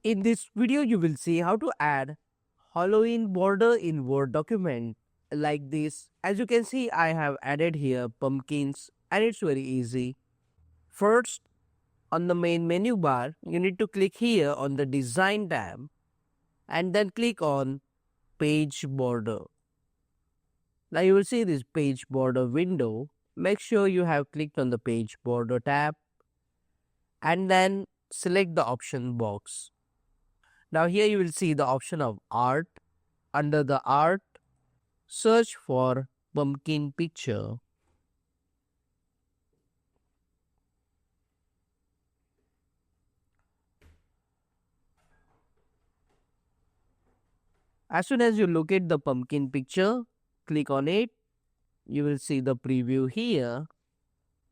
In this video, you will see how to add Halloween border in Word document like this. As you can see, I have added here pumpkins and it's very easy. First, on the main menu bar, you need to click here on the Design tab and then click on Page Border. Now you will see this Page Border window. Make sure you have clicked on the Page Border tab and then select the option box. Now here you will see the option of art. Under the art, search for pumpkin picture. As soon as you locate the pumpkin picture, click on it. You will see the preview here.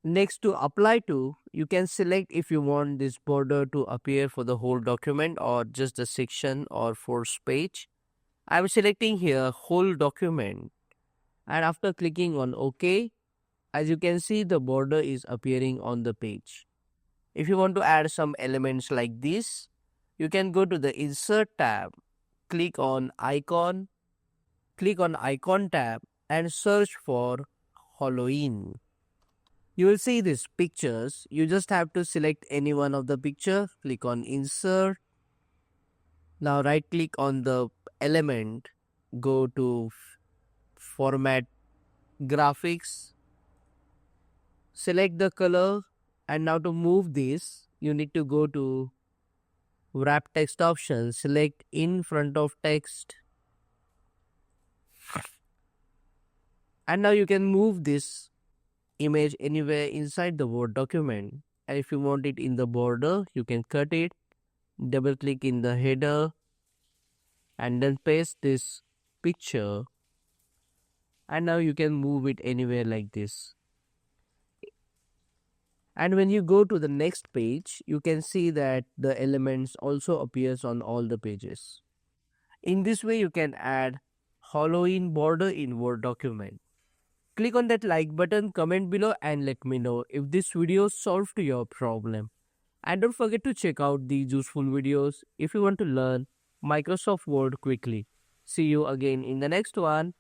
Next to apply to, you can select if you want this border to appear for the whole document or just the section or first page. I am selecting here whole document, and after clicking on OK, as you can see the border is appearing on the page. If you want to add some elements like this, you can go to the Insert tab, click on Icon tab and search for Halloween. You will see these pictures. You just have to select any one of the picture, click on Insert. Now right click on the element, go to Format Graphics, select the color, and now to move this, you need to go to Wrap Text option, select in front of text. And now you can move this image anywhere inside the Word document. And if you want it in the border, you can cut it, double click in the header, and then paste this picture. And now you can move it anywhere like this. And when you go to the next page, you can see that the elements also appears on all the pages. In this way, you can add Halloween border in Word document. Click on that like button, comment below and let me know if this video solved your problem. And don't forget to check out these useful videos if you want to learn Microsoft Word quickly. See you again in the next one.